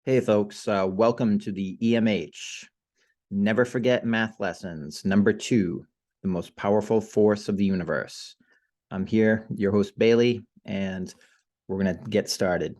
Hey folks, welcome to the EMH. Never forget math lessons. Number 2, the most powerful force of the universe. I'm here, your host Bailey, and we're going to get started.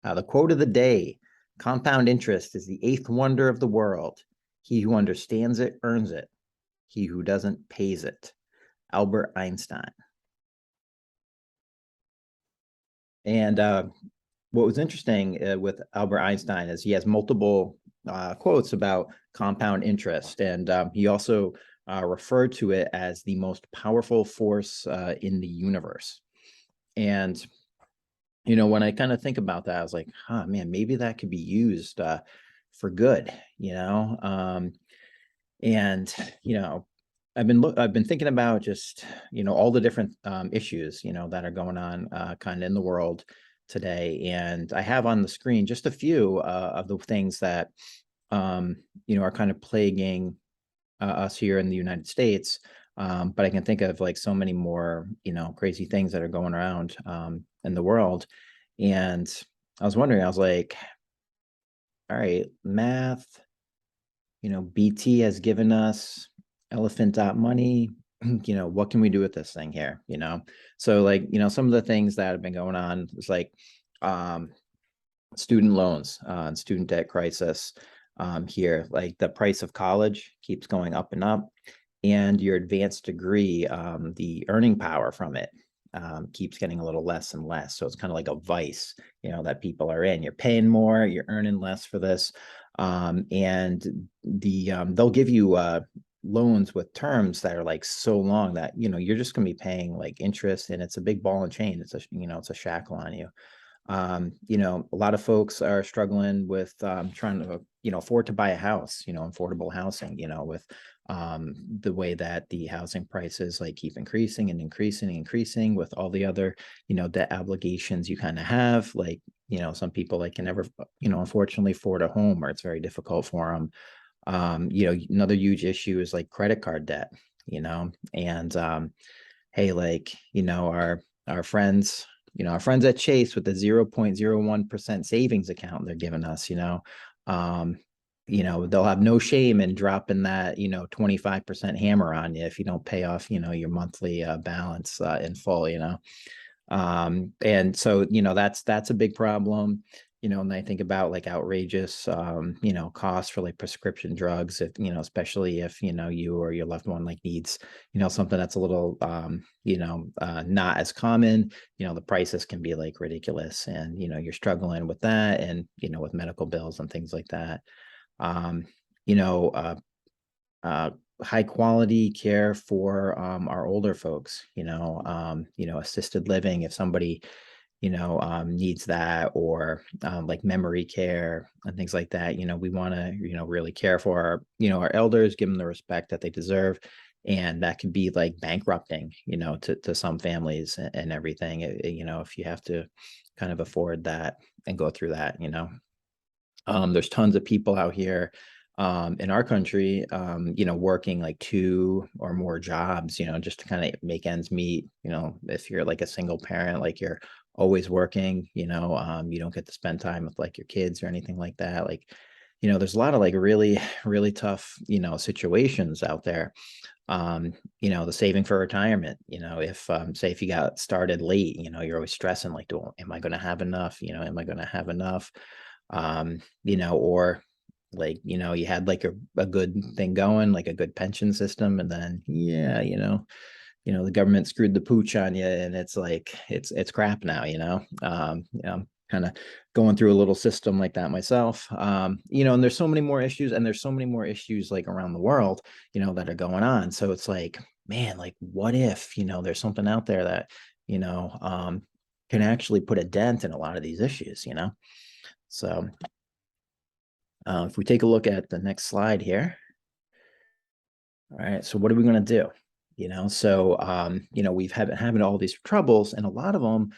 The quote of the day: compound interest is the eighth wonder of the world. He who understands it earns it. He who doesn't pays it. Albert Einstein. And what was interesting with Albert Einstein is he has multiple quotes about compound interest, and he also referred to it as the most powerful force in the universe. And when I kind of think about that, I was like, "Huh, man, maybe that could be used for good." And I've been thinking about just all the different issues that are going on kind of in the world today, and I have on the screen just a few of the things that are kind of plaguing us here in the United States. But I can think of like so many more crazy things that are going around in the world, and I was wondering, I was like, all right, math. BT has given us elephant money. What can we do with this thing here? So like, some of the things that have been going on is like student loans and student debt crisis here. Like the price of college keeps going up and up, and your advanced degree, the earning power from it keeps getting a little less and less. So it's kind of like a vice, that people are in. You're paying more, you're earning less for this. And they'll give you loans with terms that are like so long that you're just going to be paying like interest, and it's a big ball and chain. It's a shackle on you. A lot of folks are struggling with trying to afford to buy a house, affordable housing, with the way that the housing prices like keep increasing and increasing and increasing with all the other debt obligations you kind of have. Like some people like can never unfortunately afford a home, or it's very difficult for them. Another huge issue is like credit card debt, and hey, like our friends, our friends at Chase with the 0.01% savings account they're giving us, um, they'll have no shame in dropping that 25% hammer on you if you don't pay off your monthly balance in full. And so that's a big problem. And I think about like outrageous costs for like prescription drugs, if especially if you or your loved one like needs something that's a little not as common. The prices can be like ridiculous, and you're struggling with that, and with medical bills and things like that. um you know uh High quality care for our older folks, assisted living, if somebody needs that, or like memory care and things like that. We want to really care for our elders, give them the respect that they deserve. And that could be like bankrupting to some families and everything, if you have to kind of afford that and go through that. There's tons of people out here in our country, working like 2 or more jobs, just to kind of make ends meet. If you're like a single parent, like you're always working, you don't get to spend time with like your kids or anything like that. Like, there's a lot of like really, really tough, situations out there. The saving for retirement, if say if you got started late, you're always stressing like, am I going to have enough? Am I going to have enough? Or like you had like a good thing going, like a good pension system, and then the government screwed the pooch on you, and it's like it's crap now. I'm kind of going through a little system like that myself. And there's so many more issues, and there's so many more issues like around the world that are going on. So it's like, man, like what if there's something out there that can actually put a dent in a lot of these issues. So if we take a look at the next slide here. All right, so what are we going to do? So we've having all these troubles, and a lot of them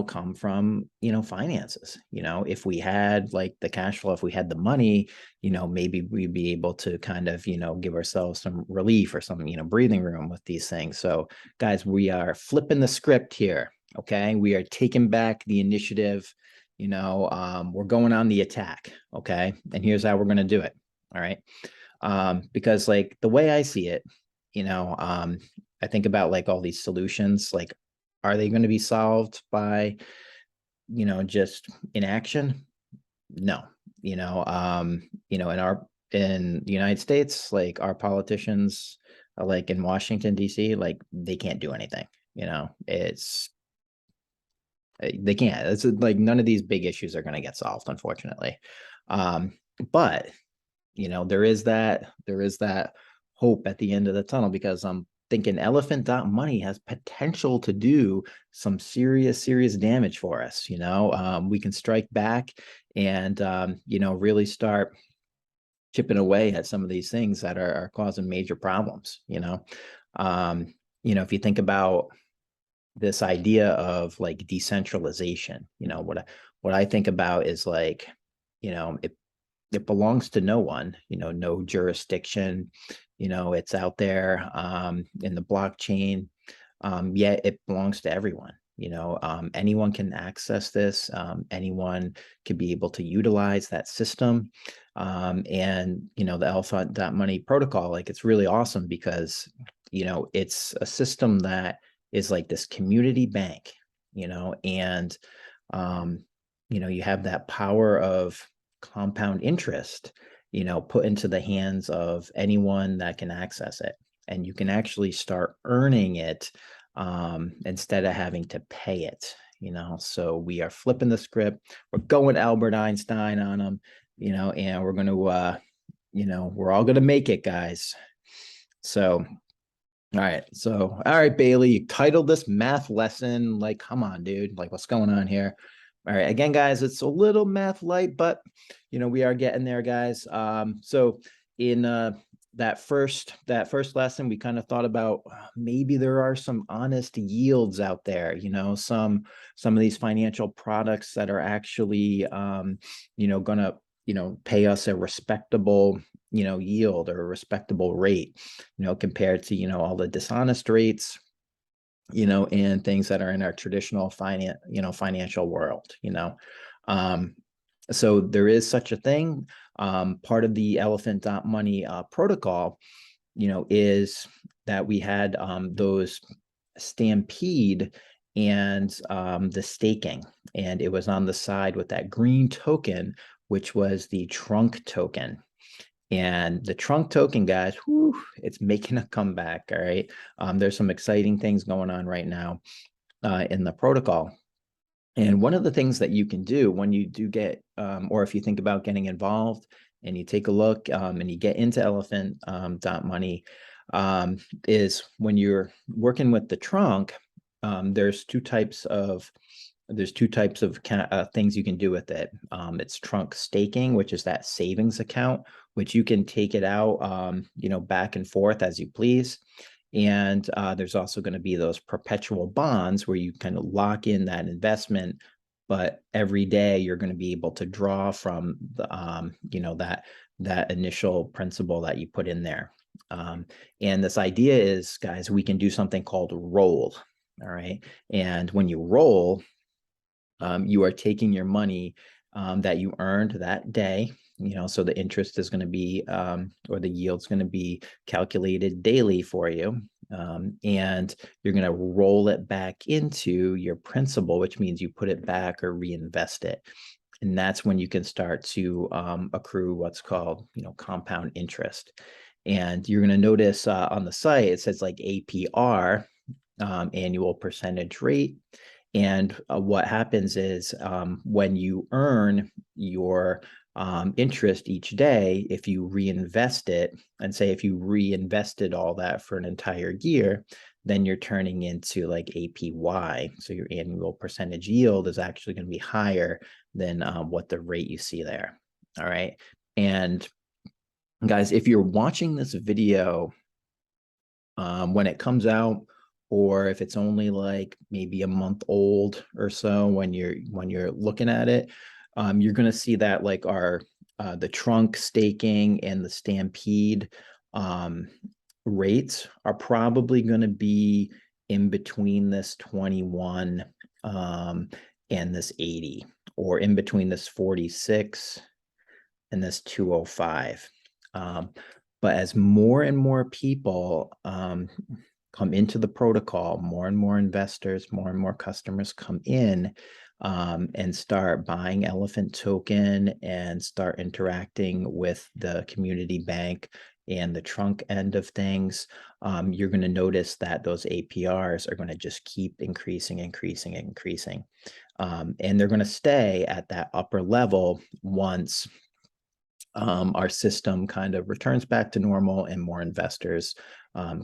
come from finances. If we had like the cash flow, if we had the money, maybe we'd be able to kind of give ourselves some relief or some breathing room with these things. So guys, we are flipping the script here. Okay, we are taking back the initiative. we're going on the attack. Okay. And here's how we're going to do it. All right. Because like the way I see it, I think about like all these solutions, like, are they going to be solved by, just inaction? No, in the United States, like our politicians, like in Washington, D.C., like they can't do anything. It's they can't. It's like none of these big issues are going to get solved, unfortunately. Um, but there is that hope at the end of the tunnel, because I'm thinking elephant money has potential to do some serious damage for us. We can strike back and really start chipping away at some of these things that are causing major problems. If you think about this idea of like decentralization, what I think about is like, it belongs to no one, no jurisdiction, it's out there in the blockchain, yet it belongs to everyone. Anyone can access this. Anyone can be able to utilize that system. And the Elephant.Money protocol, like it's really awesome because it's a system that is like this community bank, and you have that power of compound interest, put into the hands of anyone that can access it. And you can actually start earning it instead of having to pay it. So we are flipping the script. We're going Albert Einstein on them, and we're going to, we're all going to make it, guys. So all right, Bailey, you titled this math lesson. Like, come on, dude. Like, what's going on here? All right, again, guys, it's a little math light, but we are getting there, guys. So in that first lesson, we kind of thought about maybe there are some honest yields out there. Some of these financial products that are actually gonna pay us a respectable yield or a respectable rate, compared to all the dishonest rates, and things that are in our traditional financial world. So there is such a thing. Part of the Elephant.Money protocol, is that we had those stampede and the staking, and it was on the side with that green token, which was the trunk token. And the trunk token, guys, whew, it's making a comeback. All right. There's some exciting things going on right now in the protocol. And one of the things that you can do when you do get, or if you think about getting involved and you take a look and you get into Elephant.Money, is when you're working with the trunk, there's two types of things you can do with it. It's trunk staking, which is that savings account, which you can take it out, back and forth as you please. And there's also going to be those perpetual bonds where you kind of lock in that investment, but every day you're going to be able to draw from the, that initial principal that you put in there. And this idea is, guys, we can do something called roll. All right. And when you roll, you are taking your money that you earned that day, so the interest is going to be, or the yield's going to be calculated daily for you. And you're going to roll it back into your principal, which means you put it back or reinvest it. And that's when you can start to accrue what's called, compound interest. And you're going to notice on the site, it says like APR, annual percentage rate. And what happens is when you earn your interest each day, if you reinvest it, and say if you reinvested all that for an entire year, then you're turning into like APY. So your annual percentage yield is actually going to be higher than what the rate you see there. All right. And guys, if you're watching this video when it comes out, or if it's only like maybe a month old or so when you're looking at it, you're going to see that like our the trunk staking and the stampede rates are probably going to be in between this 21 and this 80, or in between this 46 and this 205. But as more and more people come into the protocol, more and more investors, more and more customers come in and start buying Elephant token and start interacting with the community bank and the trunk end of things, you're going to notice that those APRs are going to just keep increasing. And they're going to stay at that upper level once our system kind of returns back to normal and more investors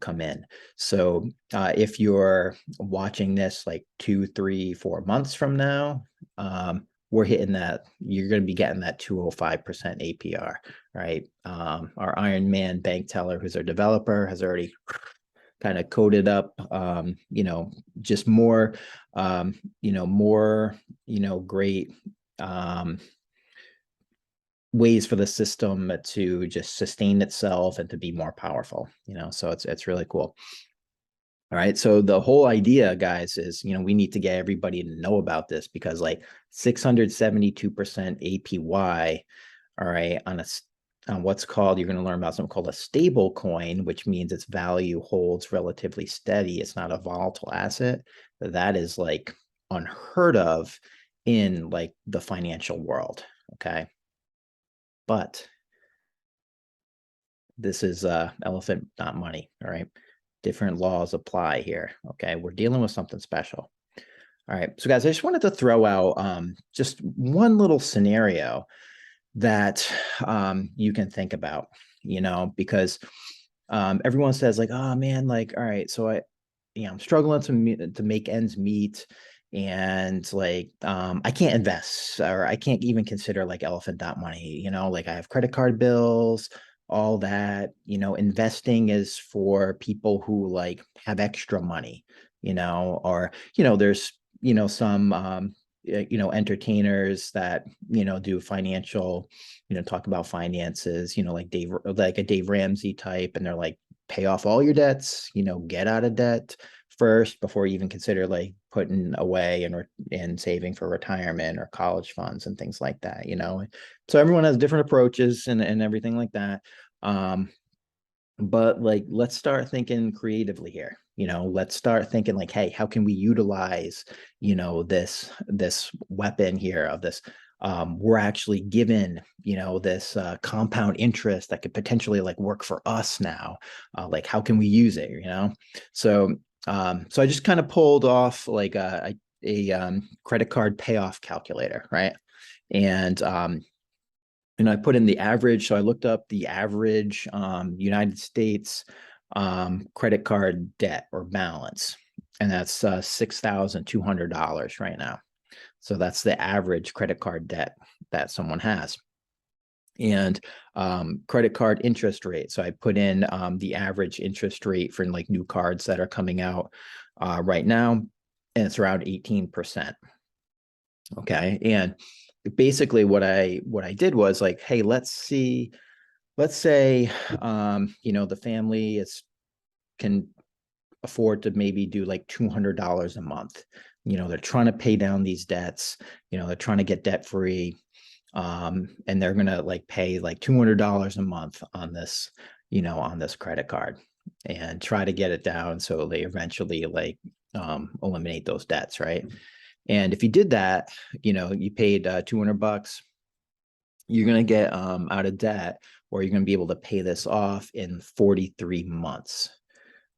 come in. So if you're watching this like 2, 3, 4 months from now, we're hitting that, you're going to be getting that 205% APR, right? Our Iron Man bank teller, who's our developer, has already kind of coded up, just more, great ways for the system to just sustain itself and to be more powerful, so it's really cool. All right, so the whole idea, guys, is we need to get everybody to know about this, because like 672% APY, all right, on what's called, you're going to learn about something called a stable coin, which means its value holds relatively steady. It's not a volatile asset. That is like unheard of in like the financial world. Okay. But this is elephant, not money. All right. Different laws apply here. Okay. We're dealing with something special. All right. So guys, I just wanted to throw out just one little scenario that you can think about, because everyone says like, oh man, like, all right, so I'm struggling to make ends meet, and like I can't invest, or I can't even consider like elephant money, like I have credit card bills, all that. Investing is for people who like have extra money, or there's some entertainers that do financial, talk about finances, like a Dave Ramsey type, and they're like, pay off all your debts, get out of debt first before you even consider like putting away and saving for retirement or college funds and things like that. So everyone has different approaches and everything like that. But like, let's start thinking creatively here. Let's start thinking like, hey, how can we utilize this weapon here of this, we're actually given this compound interest that could potentially like work for us now. Like, how can we use it? So so I just kind of pulled off like a credit card payoff calculator, right? And I put in the average. So I looked up the average United States credit card debt or balance, and that's $6,200 right now. So that's the average credit card debt that someone has. And credit card interest rate. So I put in the average interest rate for like new cards that are coming out right now, and it's around 18%. Okay. And basically what I did was like, hey, let's say the family can afford to maybe do like $200 a month. They're trying to pay down these debts, they're trying to get debt free. And they're gonna like pay like $200 a month on this, on this credit card, and try to get it down so they eventually like eliminate those debts, right? And if you did that, you paid $200, you're gonna get out of debt, or you're gonna be able to pay this off in 43 months.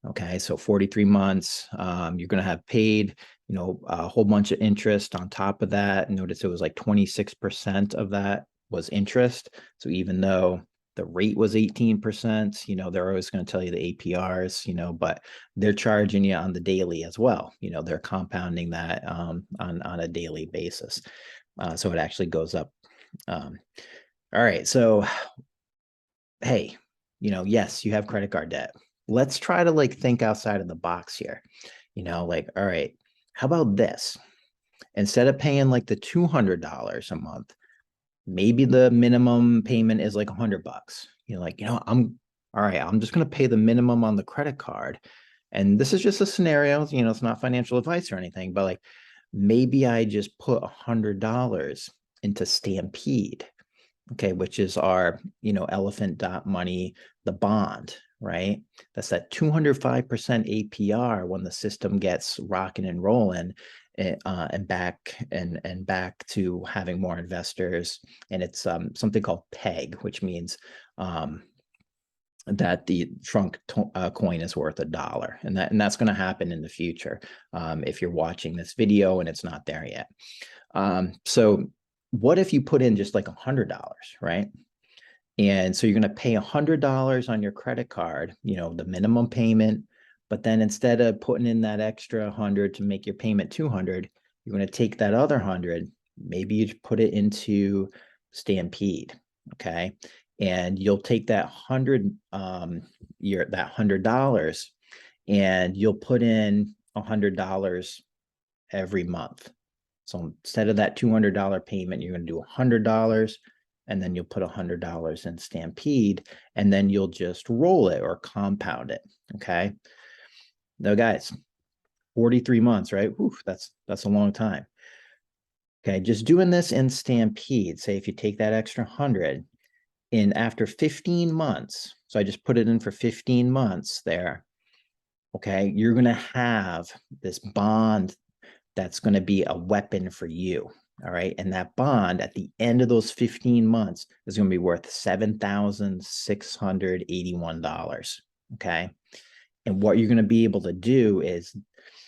Okay, so 43 months, you're going to have paid, a whole bunch of interest on top of that. Notice it was like 26% of that was interest. So even though the rate was 18%, they're always going to tell you the APRs, but they're charging you on the daily as well. They're compounding that on a daily basis. So it actually goes up. All right, so hey, yes, you have credit card debt. Let's try to like think outside of the box here. Like, all right, how about this? Instead of paying like the $200 a month, maybe the minimum payment is like $100. You're like, I'm all right, I'm just going to pay the minimum on the credit card. And this is just a scenario, it's not financial advice or anything, but like, maybe I just put $100 into Stampede, okay, which is our, elephant dot money, the bond, right? That's that 205% APR when the system gets rocking and rolling, and back to having more investors. And it's something called PEG, which means that the trunk coin is worth $1, and that's going to happen in the future, if you're watching this video and it's not there yet. So what if you put in just like $100, right? And so you're going to pay $100 on your credit card, the minimum payment. But then instead of putting in that extra 100 to make your payment 200, you're going to take that other 100, maybe you put it into Stampede, okay? And you'll take that 100, that $100, and you'll put in $100 every month. So instead of that $200 payment, you're going to do $100, and then you'll put $100 in Stampede, and then you'll just roll it or compound it. Okay. Now, guys, 43 months, right? Whew, that's a long time. Okay, just doing this in Stampede, say if you take that extra 100, and after 15 months, so I just put it in for 15 months there, okay, you're going to have this bond that's going to be a weapon for you. All right. And that bond at the end of those 15 months is going to be worth $7,681. Okay. And what you're going to be able to do is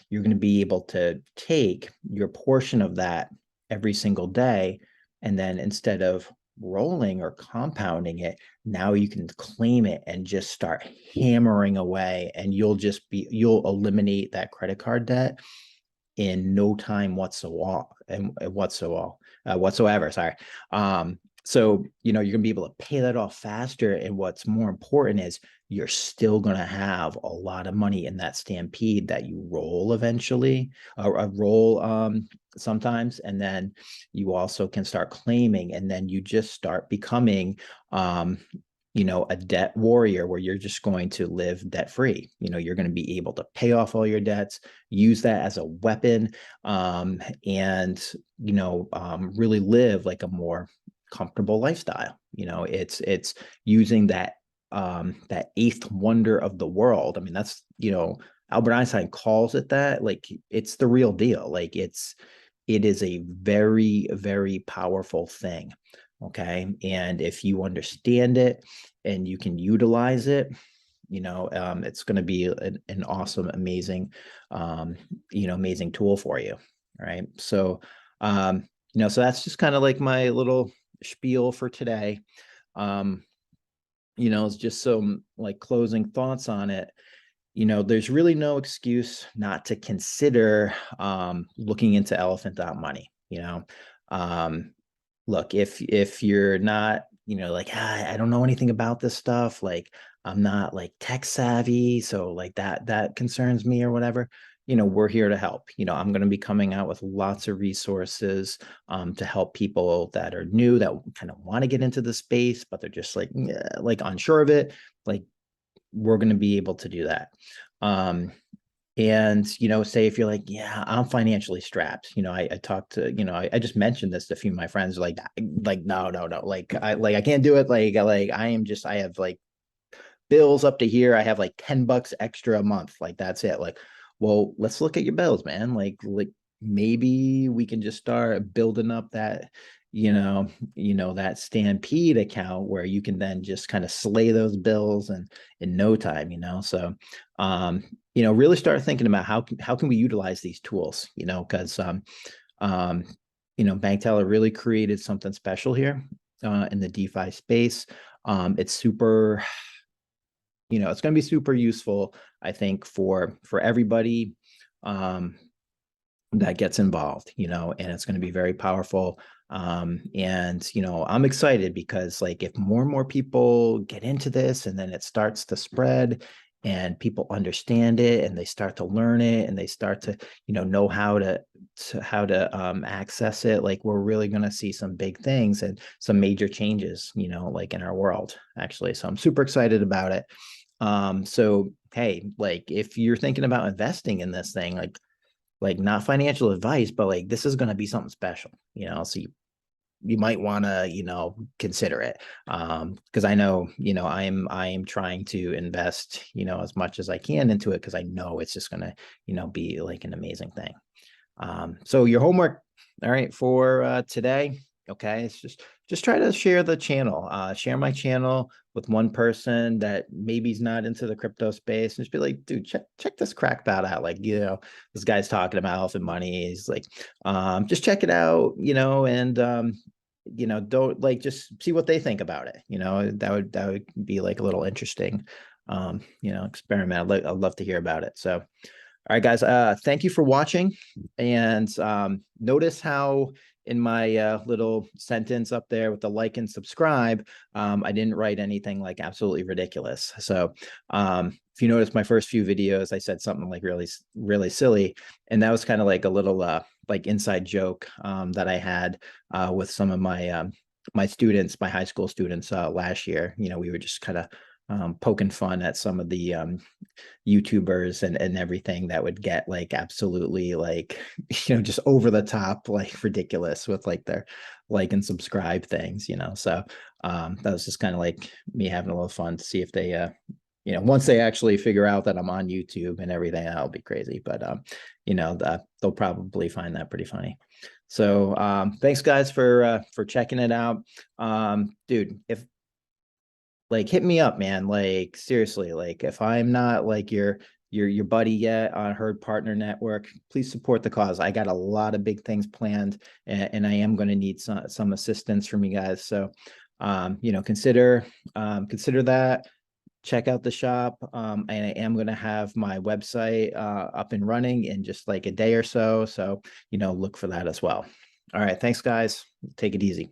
you're going to be able to take your portion of that every single day. And then instead of rolling or compounding it, now you can claim it and just start hammering away. And you'll eliminate that credit card debt in no time whatsoever. Sorry. So you're gonna be able to pay that off faster. And what's more important is you're still gonna have a lot of money in that Stampede that you roll eventually, or roll sometimes, and then you also can start claiming, and then you just start becoming a debt warrior where you're just going to live debt free. You're going to be able to pay off all your debts, use that as a weapon, and really live like a more comfortable lifestyle. It's using that eighth wonder of the world. I mean, that's Albert Einstein calls it that. Like, it's the real deal. Like, it is a very, very powerful thing. Okay. And if you understand it and you can utilize it, it's going to be an awesome, amazing, amazing tool for you. All right. So, so that's just kind of like my little spiel for today. It's just some like closing thoughts on it. There's really no excuse not to consider looking into elephant.money. Look, if you're not, like, I don't know anything about this stuff, like I'm not like tech savvy, so like that concerns me or whatever, we're here to help. I'm going to be coming out with lots of resources to help people that are new, that kind of want to get into the space, but they're just like, unsure of it. Like, we're going to be able to do that. And, say if you're like, yeah, I'm financially strapped, I talked to, I just mentioned this to a few of my friends, like, no, like, I can't do it. Like, I have like bills up to here. I have like $10 extra a month. Like, that's it. Like, well, let's look at your bills, man. Like maybe we can just start building up that, that Stampede account where you can then just kind of slay those bills and in no time, so, really start thinking about how can we utilize these tools, because, Bank Teller really created something special here in the DeFi space. It's super, it's going to be super useful, I think, for everybody that gets involved, and it's going to be very powerful. And I'm excited because, like, if more and more people get into this and then it starts to spread and people understand it and they start to learn it and they start to know how to access it, like, we're really going to see some big things and some major changes, like in our world, actually. So I'm super excited about it. So hey, like, if you're thinking about investing in this thing, like, like not financial advice, but like this is going to be something special, so you might want to, consider it. Because I know, I am trying to invest, as much as I can into it because I know it's just going to, be like an amazing thing. So your homework, all right, for today, okay, it's just try to share the channel, share my channel with one person that maybe is not into the crypto space, and just be like, dude, check this crackpot out. Like, this guy's talking about elephant money. He's like, just check it out, and don't like just see what they think about it. That would be like a little interesting, experiment. I'd love to hear about it. So all right, guys. Thank you for watching. And notice how in my little sentence up there with the like and subscribe, I didn't write anything like absolutely ridiculous. So if you notice my first few videos, I said something like really, really silly. And that was kind of like a little like inside joke that I had with some of my students, my high school students last year. We were just kind of poking fun at some of the YouTubers and everything that would get like absolutely like just over the top like ridiculous with like their like and subscribe things. So that was just kind of like me having a little fun to see if they once they actually figure out that I'm on YouTube and everything, that'll be crazy. But they'll probably find that pretty funny. So thanks guys for checking it out. Dude, if like hit me up, man. Like seriously, like if I'm not like your buddy yet on Herd Partner Network, please support the cause. I got a lot of big things planned, and I am going to need some assistance from you guys. So, consider that. Check out the shop, and I am going to have my website up and running in just like a day or so. So, look for that as well. All right, thanks, guys. Take it easy.